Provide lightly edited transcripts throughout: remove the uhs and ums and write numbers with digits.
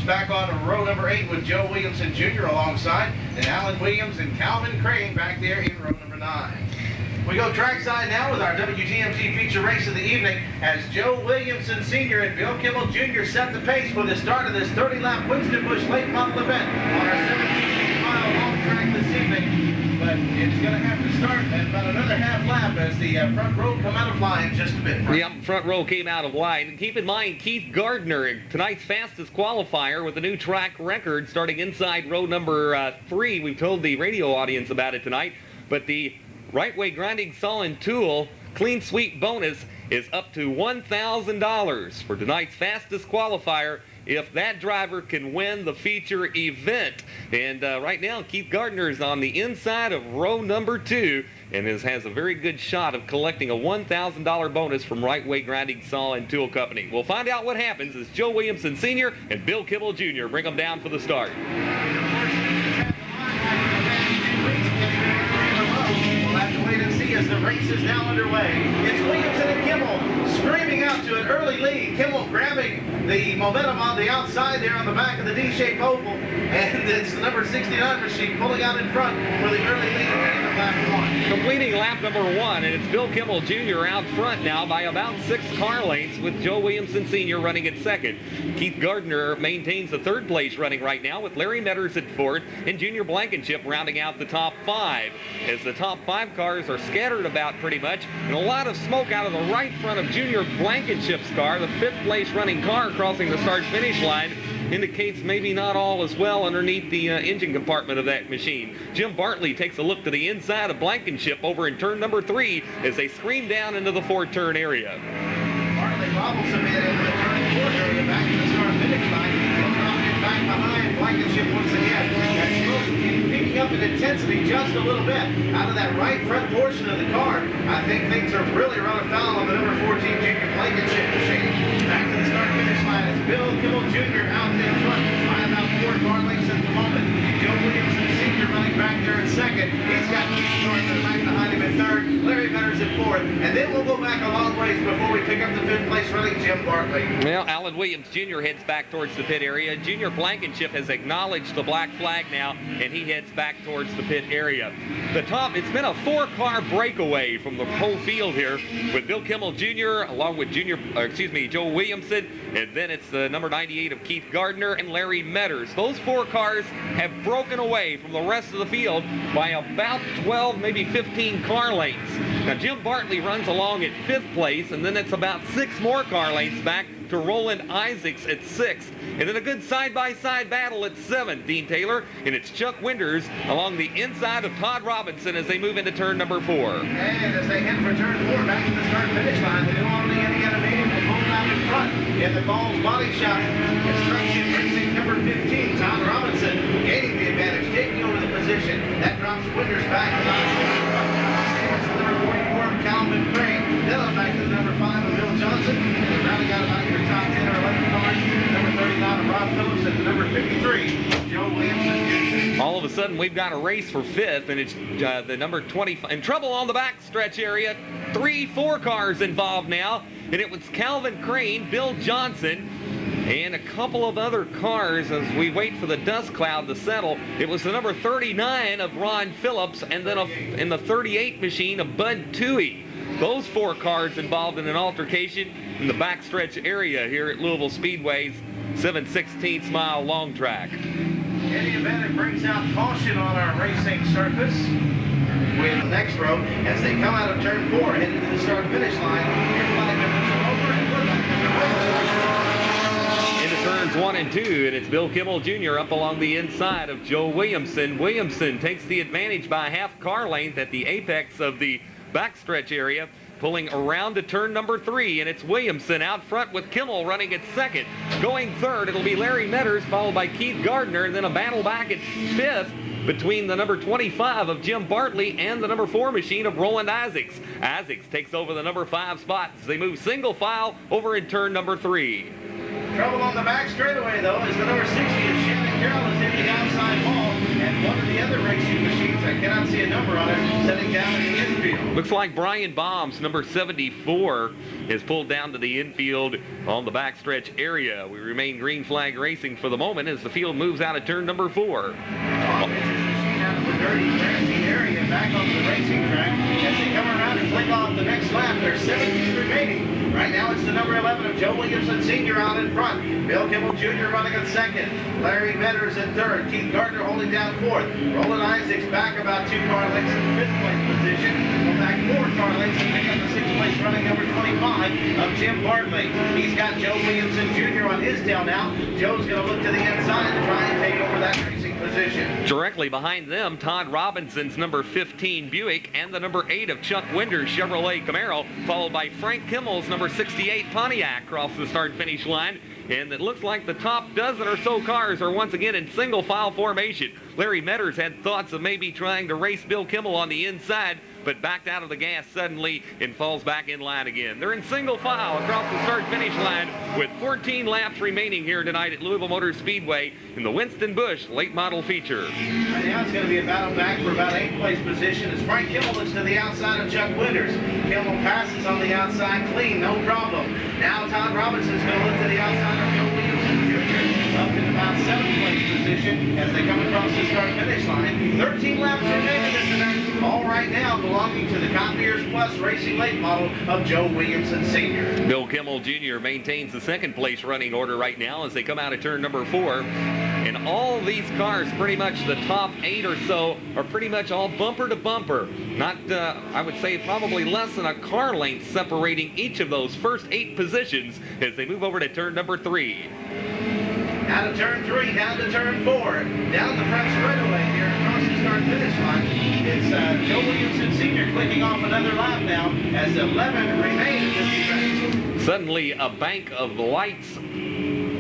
back on row number 8 with Joe Williamson Jr. alongside, and Alan Williams and Calvin Crane back there in row number 9. We go trackside now with our WGMT feature race of the evening as Joe Williamson Sr. and Bill Kimmel Jr. set the pace for the start of this 30-lap Winston Bush late model event on our 17-mile long track this evening. But it's going to have to start at about another half lap as the front row come out of line just a bit. Yep, front row came out of line. And keep in mind, Keith Gardner, tonight's fastest qualifier with a new track record starting inside row number 3. We've told the radio audience about it tonight. But the right-way grinding saw and tool clean sweep bonus is up to $1,000 for tonight's fastest qualifier if that driver can win the feature event. And right now, Keith Gardner is on the inside of row number 2 and has a very good shot of collecting a $1,000 bonus from Right Way Grinding Saw and Tool Company. We'll find out what happens as Joe Williamson Sr. and Bill Kimmel Jr. bring them down for the start. We'll have to wait and see as the race is now underway. It's Williamson and Kimmel screaming out to an early lead. Kimmel grabbing the momentum on the outside there on the back of the D-shaped oval. And it's the number 69 machine pulling out in front for the early lead at lap 1. Completing lap number 1, and it's Bill Kimmel Jr. out front now by about 6 car lengths with Joe Williamson Sr. running at second. Keith Gardner maintains the third place running right now with Larry Metters at fourth and Junior Blankenship rounding out the top 5. As the top 5 cars are scattered about pretty much, and a lot of smoke out of the right front of Junior Blankenship's car, the 5th place running car crossing the start-finish line, indicates maybe not all as well underneath the engine compartment of that machine. Jim Bartley takes a look to the inside of Blankenship over in turn number 3 as they scream down into the 4-turn area. Bartley wobbles a bit into the turn 4 area back to the start-finish line. Back behind Blankenship once again. That smoke picking up in intensity just a little bit out of that right front portion of the car. I think things are really running foul on the number 14 Junior Blankenship machine. Back to the start-finish line. It's Bill Kimmel Jr. out in front by about 4 car lengths at the moment. Joe Williamson Sr. running back there in second. He's got Keith Gardner back behind him in third. Larry Metters at fourth. And then we'll go back a long ways before we pick up the 5th place running Jim Bartley. Well, Alan Williams Jr. heads back towards the pit area. Junior Blankenship has acknowledged the black flag now, and he heads back towards the pit area. It's been a 4-car breakaway from the whole field here with Bill Kimmel Jr. along with Joe Williamson, and then it's the number 98 of Keith Gardner and Larry Metters. Those 4 cars have broken away from the rest of the field by about 12, maybe 15 car lengths. Now, Jim Bartley runs along at 5th place, and then it's about 6 more car lengths back to Roland Isaacs at 6th. And then a good side-by-side battle at 7th, Dean Taylor, and it's Chuck Winters along the inside of Todd Robinson as they move into turn number 4. And as they head for turn 4, back to the start-finish line, the New Albany, Indiana native will pull out in front in the Balls Body Shop. Construction Racing number 15, Todd Robinson, gaining the advantage, taking over the position. That drops Winters back to number 44, Calvin Crane. Then up back to the number 5 of Bill Johnson. And rounding out about your top 10 or 11 cars, number 39 of Rob Phillips and the number 53, Joe Williamson. All of a sudden, we've got a race for 5th, and it's the number 25. In trouble on the backstretch area. 3-4 cars involved now, and it was Calvin Crane, Bill Johnson, and a couple of other cars as we wait for the dust cloud to settle. It was the number 39 of Ron Phillips, and then in the 38 machine of Bud Toohey. Those 4 cars involved in an altercation in the backstretch area here at Louisville Speedway's 7/16 mile long track. In the event, it brings out caution on our racing surface with the next row as they come out of turn 4 headed to the start-finish line. Your flag numbers are over and we're back into turns 1 and 2, and it's Bill Kimmel Jr. up along the inside of Joe Williamson. Williamson takes the advantage by a half car length at the apex of the backstretch area, pulling around to turn number 3, and it's Williamson out front with Kimmel running at second. Going third, it'll be Larry Metters, followed by Keith Gardner, and then a battle back at 5th between the number 25 of Jim Bartley and the number 4 machine of Roland Isaacs. Isaacs takes over the number 5 spot as they move single file over in turn number 3. Trouble on the back straightaway, though, as the number 60 is Shannon Carroll is in the outside wall, and one of the other racing machines, I cannot see a number on it, setting down in the infield. Looks like Brian Baum's number 74 is pulled down to the infield on the backstretch area. We remain green flag racing for the moment as the field moves out of turn number 4. Out of the dirty racing area back onto the racing track as they come around and flick off the next lap. There's 17 remaining. Right now it's the number 11 of Joe Williamson Sr. out in front. Bill Kimmel Jr. running in second. Larry Metters in third. Keith Gardner holding down fourth. Roland Isaacs back about 2 car lengths in fifth place position. Go back 4 car lengths and pick up the sixth place running number 25 of Jim Bartley. He's got Joe Williamson Jr. on his tail now. Joe's going to look to the inside to try and take over that racing position. Directly behind them, Todd Robinson's number 15 Buick and the number 8 of Chuck Winder's Chevrolet Camaro, followed by Frank Kimmel's number 68 Pontiac across the start-finish line. And it looks like the top dozen or so cars are once again in single file formation. Larry Metters had thoughts of maybe trying to race Bill Kimmel on the inside, but backed out of the gas suddenly and falls back in line again. They're in single file across the start-finish line with 14 laps remaining here tonight at Louisville Motor Speedway in the Winston Busch late model feature. Right now it's going to be a battle back for about 8th place position as Frank Kimmel looks to the outside of Chuck Winters. Kimmel passes on the outside clean, no problem. Now Todd Robinson's going to look to the outside of Joe Williamson Jr. up in about 7th place position as they come across the start-finish line. 13 laps remaining in tonight. All right now belonging to the Copiers Plus Racing late model of Joe Williamson Sr. Bill Kimmel Jr. maintains the 2nd place running order right now as they come out of turn number 4. And all these cars, pretty much the top 8 or so, are pretty much all bumper to bumper. Not, I would say, probably less than a car length separating each of those first 8 positions as they move over to turn number 3. Out of turn 3, down to turn 4. Down the front straightaway here across the start-finish line. It's Joe Williamson Sr. clicking off another lap now as 11 remain in this race. Suddenly, a bank of lights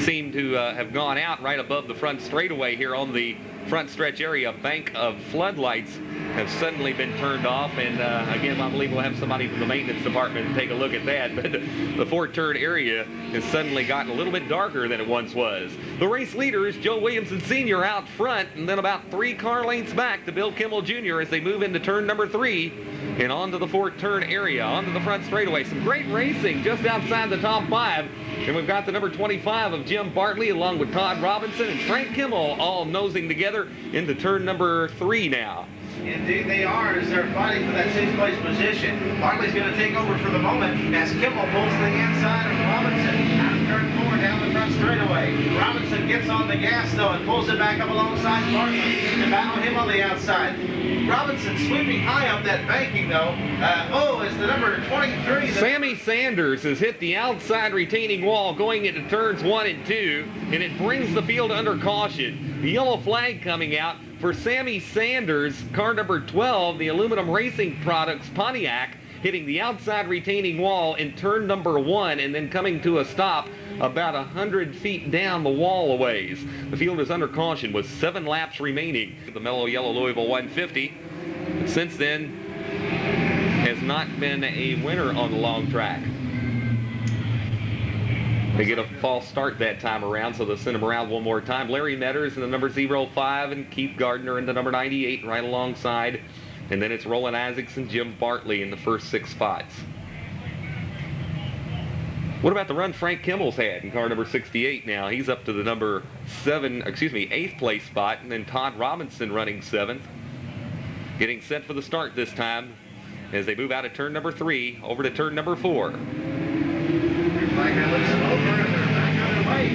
seem to have gone out right above the front straightaway here on the front stretch area. A bank of floodlights have suddenly been turned off, and again, I believe we'll have somebody from the maintenance department take a look at that. But the 4-turn area has suddenly gotten a little bit darker than it once was. The race leader is Joe Williamson Sr. out front, and then about 3 car lengths back to Bill Kimmel Jr. as they move into turn number 3 and onto the 4-turn area, onto the front straightaway. Some great racing just outside the top 5. And we've got the number 25 of Jim Bartley along with Todd Robinson and Frank Kimmel all nosing together into turn number 3 now. Indeed they are as they're fighting for that 6th place position. Bartley's going to take over for the moment as Kimmel pulls to the inside of Robinson. Out of turn 4 down the front straightaway. Robinson gets on the gas though and pulls it back up alongside Bartley to battle him on the outside. Robinson sweeping high up that banking though. It's the number 23. Sammy Sanders has hit the outside retaining wall going into turns 1 and 2, and it brings the field under caution. The yellow flag coming out for Sammy Sanders, car number 12, the Aluminum Racing Products Pontiac, hitting the outside retaining wall in turn number 1 and then coming to a stop about 100 feet down the wall a ways. The field is under caution with 7 laps remaining. The mellow yellow Louisville 150, since then, has not been a winner on the long track. They get a false start that time around, so they'll send him around one more time. Larry Metters in the number 05 and Keith Gardner in the number 98 right alongside. And then it's Roland Isaacs and Jim Bartley in the first 6 spots. What about the run Frank Kimmel's had in car number 68 now? He's up to the number 8th place spot, and then Todd Robinson running 7th. Getting set for the start this time as they move out of turn number 3 over to turn number 4.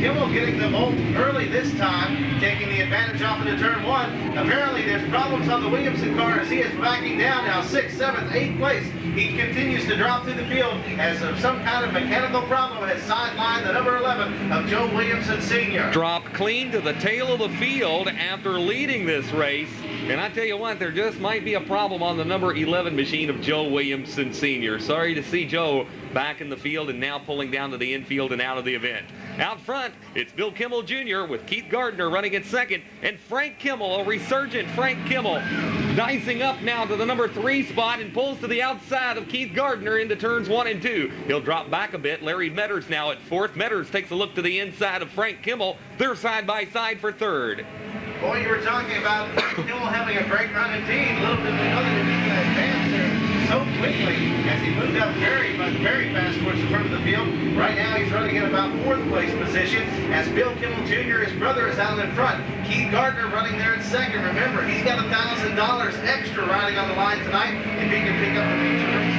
Kimmel getting the volt early this time, taking the advantage off into turn 1. Apparently there's problems on the Williamson car as he is backing down now 6th, 7th, 8th place. He continues to drop through the field as some kind of mechanical problem has sidelined the number 11 of Joe Williamson Sr. Dropped clean to the tail of the field after leading this race. And I tell you what, there just might be a problem on the number 11 machine of Joe Williamson Sr. Sorry to see Joe back in the field and now pulling down to the infield and out of the event. Out front, it's Bill Kimmel Jr. with Keith Gardner running at 2nd, and Frank Kimmel, a resurgent Frank Kimmel, Dicing up now to the number 3 spot and pulls to the outside of Keith Gardner into turns 1 and 2. He'll drop back a bit. Larry Metters now at 4th. Metters takes a look to the inside of Frank Kimmel. They're side by side for 3rd. Boy, you were talking about Kimmel having a great run indeed. A little bit of another advance there so quickly as he moved up very fast towards the front of the field. Right now he's running in about 4th place position as Bill Kimmel Jr., his brother, is out in front. Keith Gardner running there in 2nd. Remember, he's got $1,000 extra riding on the line tonight if he can pick up a victory.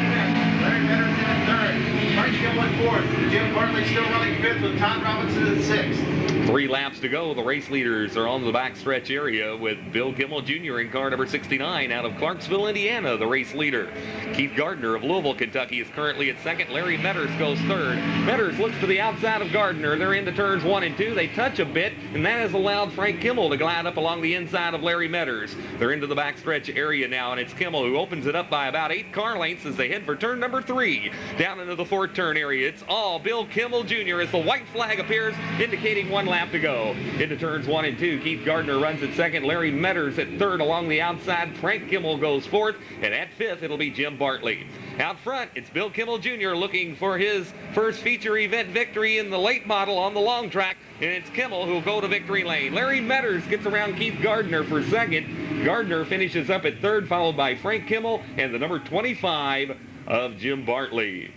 Larry Metters in at 3rd. Frank Kimmel at 4th. Jim Bartley still running 5th with Todd Robinson at 6th. 3 laps to go. The race leaders are on the backstretch area with Bill Kimmel Jr. in car number 69 out of Clarksville, Indiana, the race leader. Keith Gardner of Louisville, Kentucky is currently at 2nd. Larry Metters goes 3rd. Metters looks to the outside of Gardner. They're into turns 1 and 2. They touch a bit, and that has allowed Frank Kimmel to glide up along the inside of Larry Metters. They're into the backstretch area now, and it's Kimmel who opens it up by about 8 car lengths as they head for turn number 3. Down into the 4th turn area, it's all Bill Kimmel Jr. as the white flag appears, indicating 1 lap to go. Into turns 1 and 2, Keith Gardner runs at 2nd. Larry Metters at 3rd along the outside. Frank Kimmel goes 4th, and at 5th, it'll be Jim Bartley. Out front, it's Bill Kimmel Jr. looking for his first feature event victory in the late model on the long track, and it's Kimmel who'll go to victory lane. Larry Metters gets around Keith Gardner for 2nd. Gardner finishes up at 3rd, followed by Frank Kimmel and the number 25 of Jim Bartley.